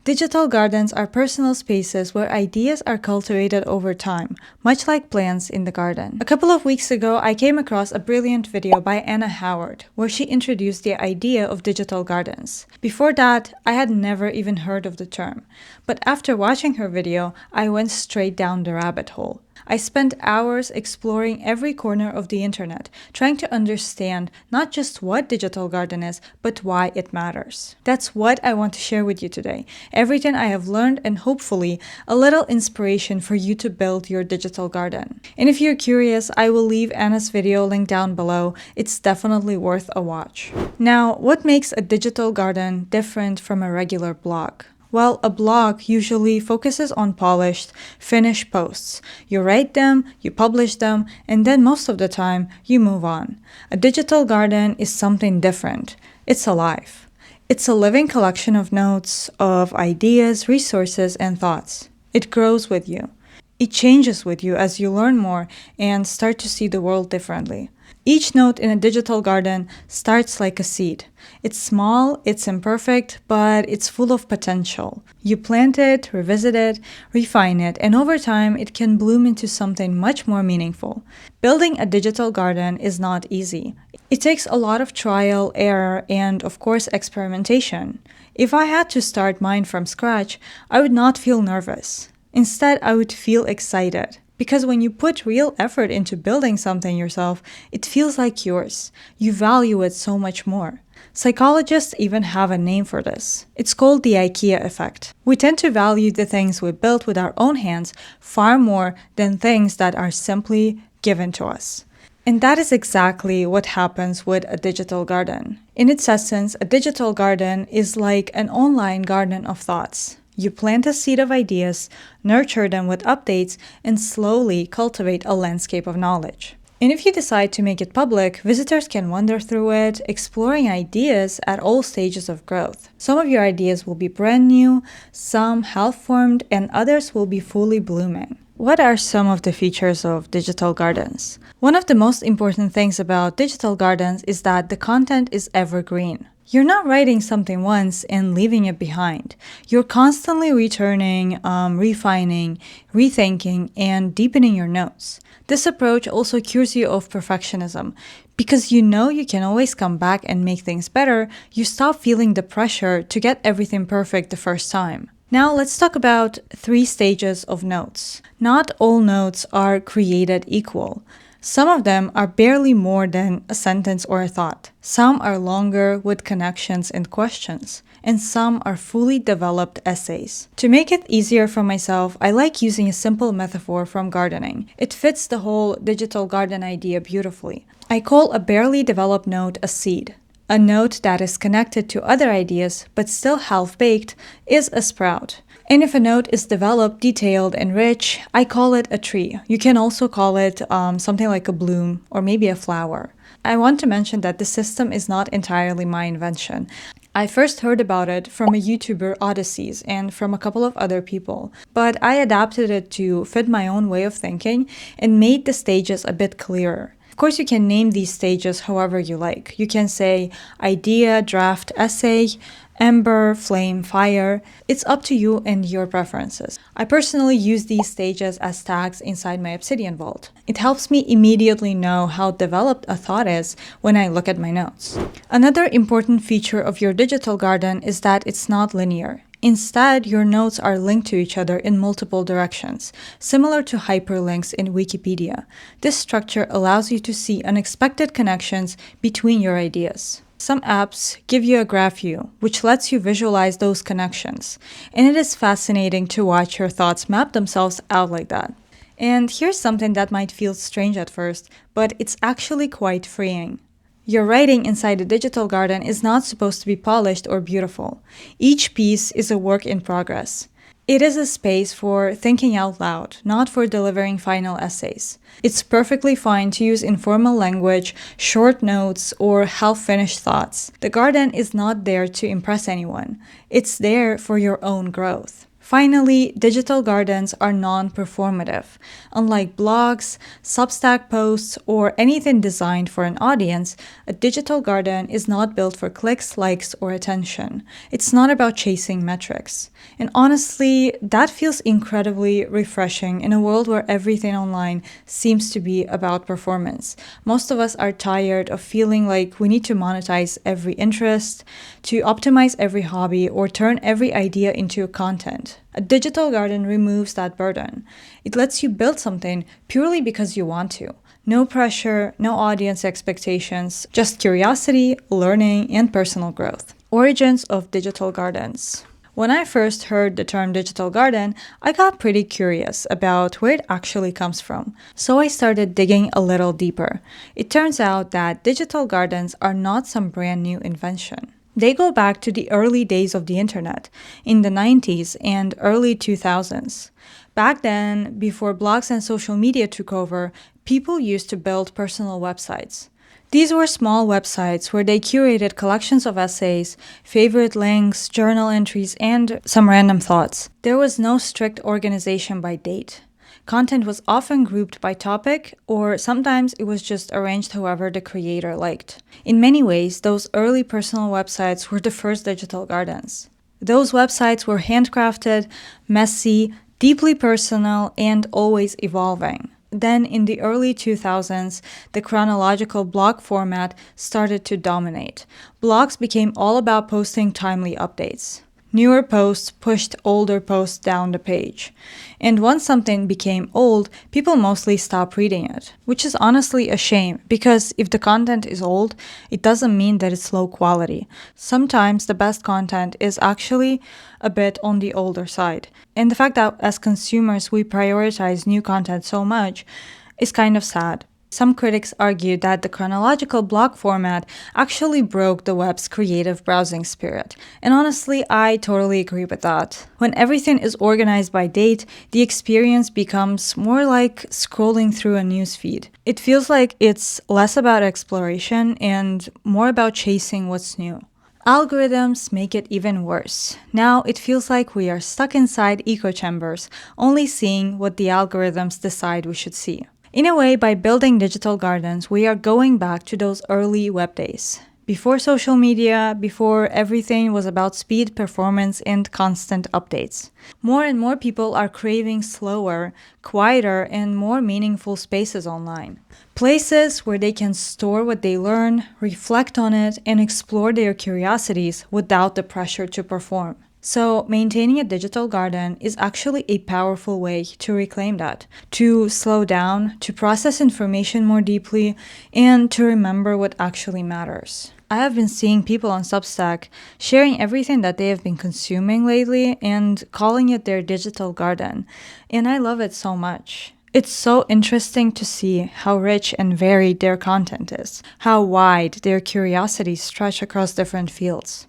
Digital gardens are personal spaces where ideas are cultivated over time, much like plants in the garden. A couple of weeks ago, I came across a brilliant video by Anna Howard, where she introduced the idea of digital gardens. Before that, I had never even heard of the term, but after watching her video, I went straight down the rabbit hole. I spent hours exploring every corner of the internet, trying to understand not just what digital garden is, but why it matters. That's what I want to share with you today. Everything I have learned and hopefully a little inspiration for you to build your digital garden. And if you're curious, I will leave Anna's video linked down below. It's definitely worth a watch. Now, what makes a digital garden different from a regular blog? Well, a blog usually focuses on polished, finished posts. You write them, you publish them, and then most of the time, you move on. A digital garden is something different. It's alive. It's a living collection of notes, of ideas, resources, and thoughts. It grows with you. It changes with you as you learn more and start to see the world differently. Each note in a digital garden starts like a seed. It's small, it's imperfect, but it's full of potential. You plant it, revisit it, refine it, and over time it can bloom into something much more meaningful. Building a digital garden is not easy. It takes a lot of trial, error, and of course experimentation. If I had to start mine from scratch, I would not feel nervous. Instead, I would feel excited. Because when you put real effort into building something yourself, it feels like yours. You value it so much more. Psychologists even have a name for this. It's called the IKEA effect. We tend to value the things we built with our own hands far more than things that are simply given to us. And that is exactly what happens with a digital garden. In its essence, a digital garden is like an online garden of thoughts. You plant a seed of ideas, nurture them with updates, and slowly cultivate a landscape of knowledge. And if you decide to make it public, visitors can wander through it, exploring ideas at all stages of growth. Some of your ideas will be brand new, some half-formed, and others will be fully blooming. What are some of the features of digital gardens? One of the most important things about digital gardens is that the content is evergreen. You're not writing something once and leaving it behind. You're constantly returning, refining, rethinking, and deepening your notes. This approach also cures you of perfectionism. Because you know you can always come back and make things better, you stop feeling the pressure to get everything perfect the first time. Now let's talk about 3 stages of notes. Not all notes are created equal. Some of them are barely more than a sentence or a thought. Some are longer with connections and questions, and some are fully developed essays. To make it easier for myself, I like using a simple metaphor from gardening. It fits the whole digital garden idea beautifully. I call a barely developed note a seed. A note that is connected to other ideas but still half-baked is a sprout. And if a note is developed, detailed, and rich, I call it a tree. You can also call it something like a bloom or maybe a flower. I want to mention that this system is not entirely my invention. I first heard about it from a YouTuber, Odysseys, and from a couple of other people, but I adapted it to fit my own way of thinking and made the stages a bit clearer. Of course, you can name these stages however you like. You can say idea, draft, essay, ember, flame, fire. It's up to you and your preferences. I personally use these stages as tags inside my Obsidian vault. It helps me immediately know how developed a thought is when I look at my notes. Another important feature of your digital garden is that it's not linear. Instead, your notes are linked to each other in multiple directions, similar to hyperlinks in Wikipedia. This structure allows you to see unexpected connections between your ideas. Some apps give you a graph view, which lets you visualize those connections, and it is fascinating to watch your thoughts map themselves out like that. And here's something that might feel strange at first, but it's actually quite freeing. Your writing inside a digital garden is not supposed to be polished or beautiful. Each piece is a work in progress. It is a space for thinking out loud, not for delivering final essays. It's perfectly fine to use informal language, short notes, or half-finished thoughts. The garden is not there to impress anyone. It's there for your own growth. Finally, digital gardens are non-performative. Unlike blogs, Substack posts, or anything designed for an audience, a digital garden is not built for clicks, likes, or attention. It's not about chasing metrics. And honestly, that feels incredibly refreshing in a world where everything online seems to be about performance. Most of us are tired of feeling like we need to monetize every interest, to optimize every hobby, or turn every idea into content. A digital garden removes that burden. It lets you build something purely because you want to. No pressure, no audience expectations, just curiosity, learning, and personal growth. Origins of digital gardens. When I first heard the term digital garden, I got pretty curious about where it actually comes from. So I started digging a little deeper. It turns out that digital gardens are not some brand new invention. They go back to the early days of the internet, in the 90s and early 2000s. Back then, before blogs and social media took over, people used to build personal websites. These were small websites where they curated collections of essays, favorite links, journal entries, and some random thoughts. There was no strict organization by date. Content was often grouped by topic, or sometimes it was just arranged however the creator liked. In many ways, those early personal websites were the first digital gardens. Those websites were handcrafted, messy, deeply personal, and always evolving. Then, in the early 2000s, the chronological blog format started to dominate. Blogs became all about posting timely updates. Newer posts pushed older posts down the page. And once something became old, people mostly stopped reading it, which is honestly a shame because if the content is old, it doesn't mean that it's low quality. Sometimes the best content is actually a bit on the older side. And the fact that as consumers we prioritize new content so much is kind of sad. Some critics argued that the chronological blog format actually broke the web's creative browsing spirit. And honestly, I totally agree with that. When everything is organized by date, the experience becomes more like scrolling through a newsfeed. It feels like it's less about exploration and more about chasing what's new. Algorithms make it even worse. Now it feels like we are stuck inside echo chambers, only seeing what the algorithms decide we should see. In a way, by building digital gardens, we are going back to those early web days. Before social media, before everything was about speed, performance, and constant updates. More and more people are craving slower, quieter, and more meaningful spaces online. Places where they can store what they learn, reflect on it, and explore their curiosities without the pressure to perform. So, maintaining a digital garden is actually a powerful way to reclaim that, to slow down, to process information more deeply, and to remember what actually matters. I have been seeing people on Substack sharing everything that they have been consuming lately and calling it their digital garden, and I love it so much. It's so interesting to see how rich and varied their content is, how wide their curiosities stretch across different fields.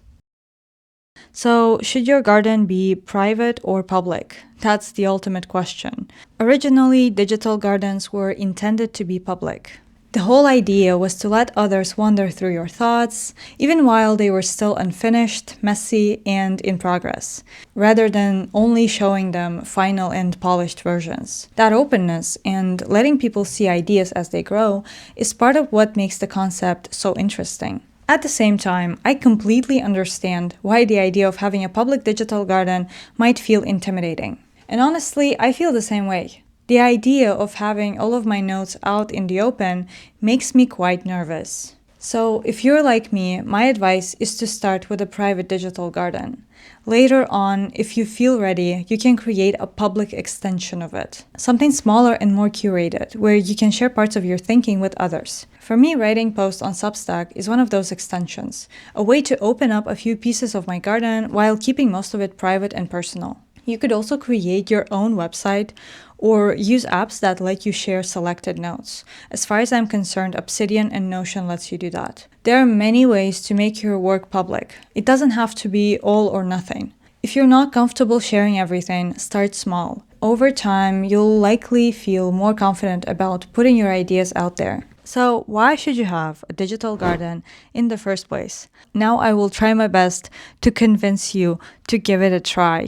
So, should your garden be private or public? That's the ultimate question. Originally, digital gardens were intended to be public. The whole idea was to let others wander through your thoughts, even while they were still unfinished, messy, and in progress, rather than only showing them final and polished versions. That openness and letting people see ideas as they grow is part of what makes the concept so interesting. At the same time, I completely understand why the idea of having a public digital garden might feel intimidating. And honestly, I feel the same way. The idea of having all of my notes out in the open makes me quite nervous. So, if you're like me, my advice is to start with a private digital garden. Later on, if you feel ready, you can create a public extension of it. Something smaller and more curated, where you can share parts of your thinking with others. For me, writing posts on Substack is one of those extensions, a way to open up a few pieces of my garden while keeping most of it private and personal. You could also create your own website or use apps that let you share selected notes. As far as I'm concerned, Obsidian and Notion lets you do that. There are many ways to make your work public. It doesn't have to be all or nothing. If you're not comfortable sharing everything, start small. Over time, you'll likely feel more confident about putting your ideas out there. So, why should you have a digital garden in the first place? Now I will try my best to convince you to give it a try.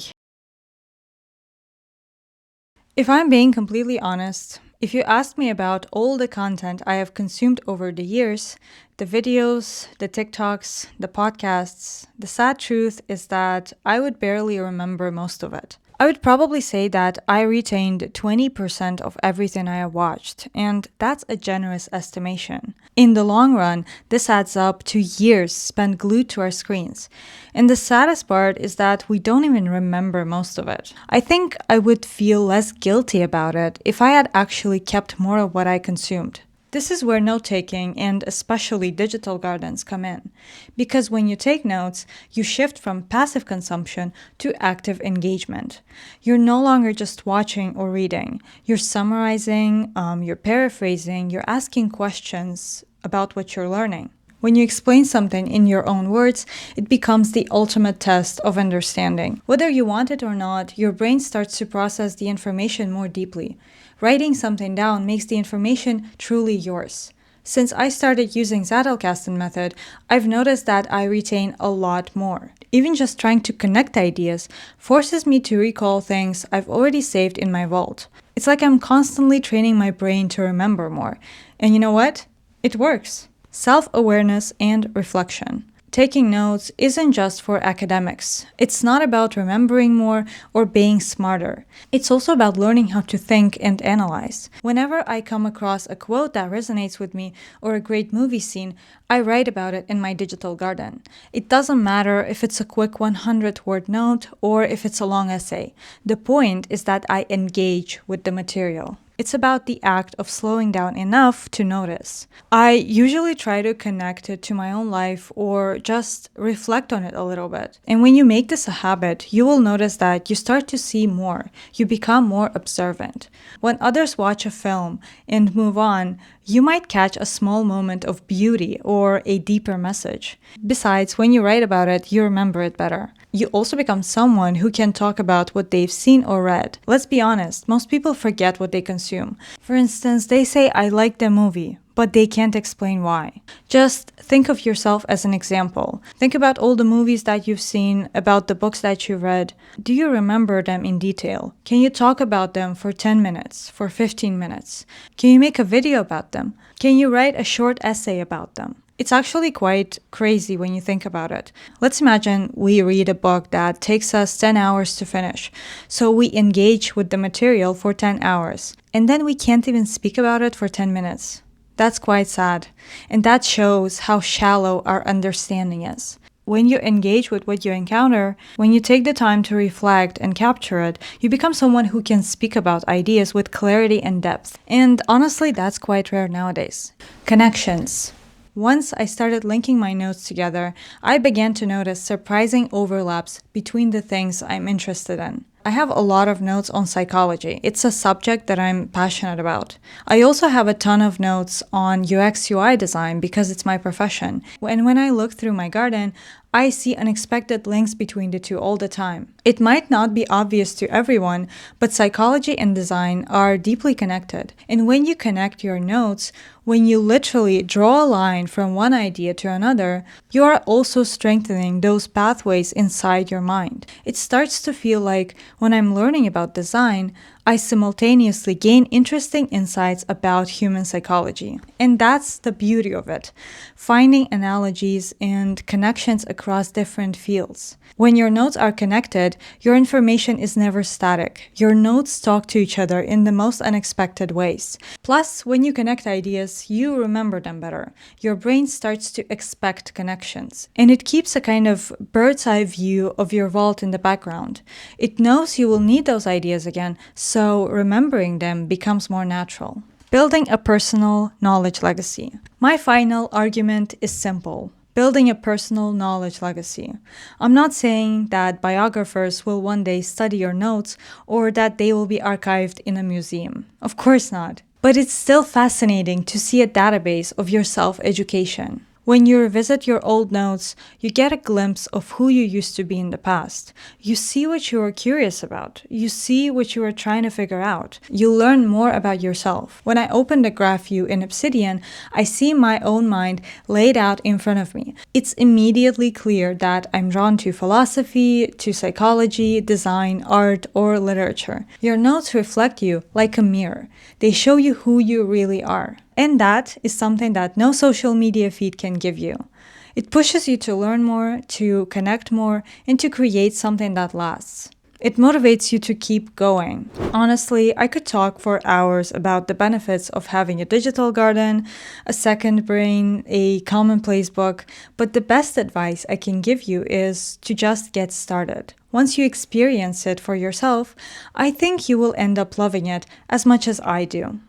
If I'm being completely honest, if you ask me about all the content I have consumed over the years, the videos, the TikToks, the podcasts, the sad truth is that I would barely remember most of it. I would probably say that I retained 20% of everything I have watched, and that's a generous estimation. In the long run, this adds up to years spent glued to our screens. And the saddest part is that we don't even remember most of it. I think I would feel less guilty about it if I had actually kept more of what I consumed. This is where note-taking and especially digital gardens come in. Because when you take notes, you shift from passive consumption to active engagement. You're no longer just watching or reading. You're summarizing, you're paraphrasing, you're asking questions about what you're learning. When you explain something in your own words, it becomes the ultimate test of understanding. Whether you want it or not, your brain starts to process the information more deeply. Writing something down makes the information truly yours. Since I started using Zettelkasten method, I've noticed that I retain a lot more. Even just trying to connect ideas forces me to recall things I've already saved in my vault. It's like I'm constantly training my brain to remember more. And you know what? It works. Self-awareness and reflection. Taking notes isn't just for academics. It's not about remembering more or being smarter. It's also about learning how to think and analyze. Whenever I come across a quote that resonates with me or a great movie scene, I write about it in my digital garden. It doesn't matter if it's a quick 100-word note or if it's a long essay. The point is that I engage with the material. It's about the act of slowing down enough to notice. I usually try to connect it to my own life or just reflect on it a little bit. And when you make this a habit, you will notice that you start to see more. You become more observant. When others watch a film and move on, you might catch a small moment of beauty or a deeper message. Besides, when you write about it, you remember it better. You also become someone who can talk about what they've seen or read. Let's be honest, most people forget what they consume. For instance, they say, I like the movie, but they can't explain why. Just think of yourself as an example. Think about all the movies that you've seen, about the books that you read. Do you remember them in detail? Can you talk about them for 10 minutes, for 15 minutes? Can you make a video about them? Can you write a short essay about them? It's actually quite crazy when you think about it. Let's imagine we read a book that takes us 10 hours to finish. So we engage with the material for 10 hours. And then we can't even speak about it for 10 minutes. That's quite sad. And that shows how shallow our understanding is. When you engage with what you encounter, when you take the time to reflect and capture it, you become someone who can speak about ideas with clarity and depth. And honestly, that's quite rare nowadays. Connections. Once I started linking my notes together, I began to notice surprising overlaps between the things I'm interested in. I have a lot of notes on psychology. It's a subject that I'm passionate about. I also have a ton of notes on UX UI design because it's my profession. And when I look through my garden, I see unexpected links between the two all the time. It might not be obvious to everyone, but psychology and design are deeply connected. And when you connect your notes, when you literally draw a line from one idea to another, you are also strengthening those pathways inside your mind. It starts to feel like when I'm learning about design, I simultaneously gain interesting insights about human psychology. And that's the beauty of it, finding analogies and connections across different fields. When your notes are connected, your information is never static. Your notes talk to each other in the most unexpected ways. Plus, when you connect ideas, you remember them better. Your brain starts to expect connections, and it keeps a kind of bird's eye view of your vault in the background. It knows you will need those ideas again, so remembering them becomes more natural. Building a personal knowledge legacy. My final argument is simple. Building a personal knowledge legacy. I'm not saying that biographers will one day study your notes or that they will be archived in a museum. Of course not. But it's still fascinating to see a database of your self-education. When you revisit your old notes, you get a glimpse of who you used to be in the past. You see what you were curious about. You see what you were trying to figure out. You learn more about yourself. When I open the graph view in Obsidian, I see my own mind laid out in front of me. It's immediately clear that I'm drawn to philosophy, to psychology, design, art, or literature. Your notes reflect you like a mirror. They show you who you really are. And that is something that no social media feed can give you. It pushes you to learn more, to connect more, and to create something that lasts. It motivates you to keep going. Honestly, I could talk for hours about the benefits of having a digital garden, a second brain, a commonplace book, but the best advice I can give you is to just get started. Once you experience it for yourself, I think you will end up loving it as much as I do.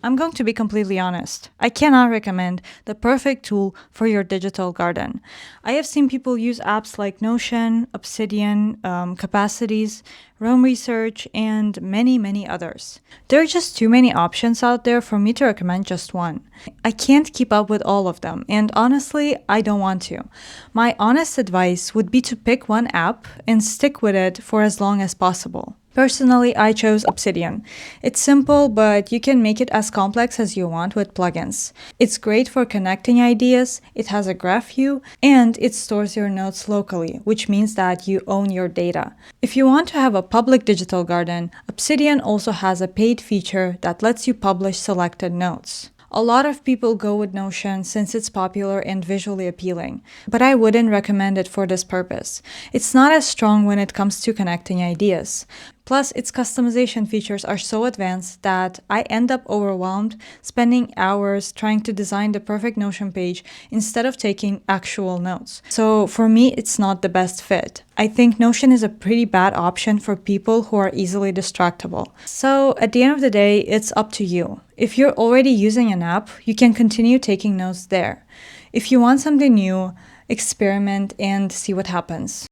I'm going to be completely honest. I cannot recommend the perfect tool for your digital garden. I have seen people use apps like Notion, Obsidian, Capacities, Roam Research, and many others. There are just too many options out there for me to recommend just one. I can't keep up with all of them, and honestly, I don't want to. My honest advice would be to pick one app and stick with it for as long as possible. Personally, I chose Obsidian. It's simple, but you can make it as complex as you want with plugins. It's great for connecting ideas, it has a graph view, and it stores your notes locally, which means that you own your data. If you want to have a public digital garden, Obsidian also has a paid feature that lets you publish selected notes. A lot of people go with Notion since it's popular and visually appealing, but I wouldn't recommend it for this purpose. It's not as strong when it comes to connecting ideas. Plus, its customization features are so advanced that I end up overwhelmed, spending hours trying to design the perfect Notion page instead of taking actual notes. So for me, it's not the best fit. I think Notion is a pretty bad option for people who are easily distractible. So at the end of the day, it's up to you. If you're already using an app, you can continue taking notes there. If you want something new, experiment and see what happens.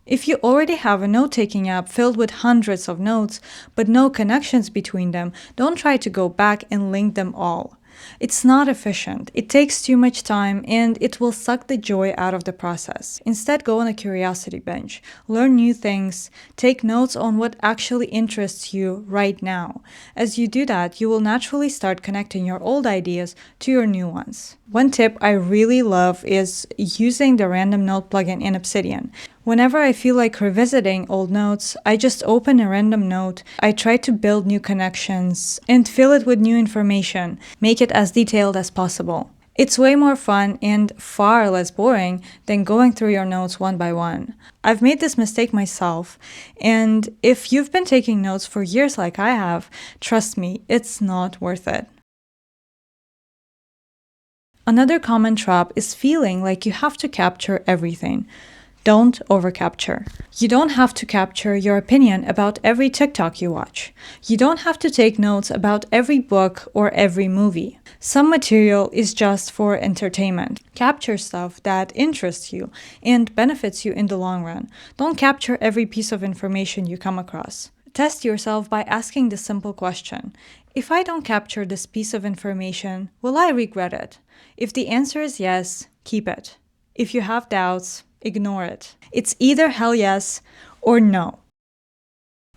If you already have a note-taking app filled with hundreds of notes, but no connections between them, don't try to go back and link them all. It's not efficient, it takes too much time, and it will suck the joy out of the process. Instead, go on a curiosity bench, learn new things, take notes on what actually interests you right now. As you do that, you will naturally start connecting your old ideas to your new ones. One tip I really love is using the random note plugin in Obsidian. Whenever I feel like revisiting old notes, I just open a random note, I try to build new connections, and fill it with new information, make it as detailed as possible. It's way more fun and far less boring than going through your notes one by one. I've made this mistake myself, and if you've been taking notes for years like I have, trust me, it's not worth it. Another common trap is feeling like you have to capture everything. Don't overcapture. You don't have to capture your opinion about every TikTok you watch. You don't have to take notes about every book or every movie. Some material is just for entertainment. Capture stuff that interests you and benefits you in the long run. Don't capture every piece of information you come across. Test yourself by asking the simple question: if I don't capture this piece of information, will I regret it? If the answer is yes, keep it. If you have doubts, ignore it. It's either hell yes or no.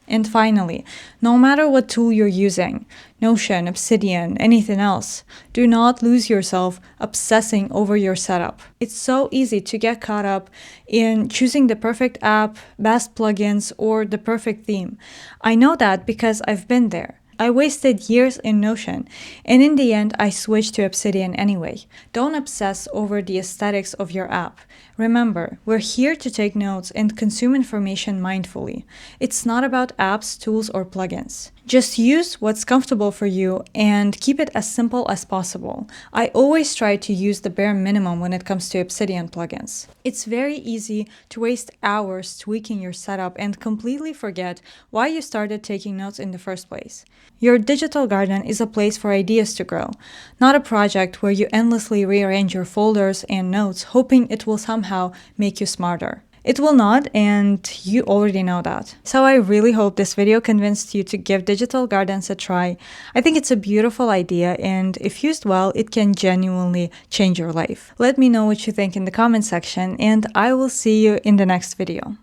And finally, no matter what tool you're using, Notion, Obsidian, anything else, do not lose yourself obsessing over your setup. It's so easy to get caught up in choosing the perfect app, best plugins, or the perfect theme. I know that because I've been there. I wasted years in Notion, and in the end, I switched to Obsidian anyway. Don't obsess over the aesthetics of your app. Remember, we're here to take notes and consume information mindfully. It's not about apps, tools, or plugins. Just use what's comfortable for you and keep it as simple as possible. I always try to use the bare minimum when it comes to Obsidian plugins. It's very easy to waste hours tweaking your setup and completely forget why you started taking notes in the first place. Your digital garden is a place for ideas to grow, not a project where you endlessly rearrange your folders and notes hoping it will somehow make you smarter. It will not, and you already know that. So I really hope this video convinced you to give digital gardens a try. I think it's a beautiful idea, and if used well, it can genuinely change your life. Let me know what you think in the comment section, and I will see you in the next video.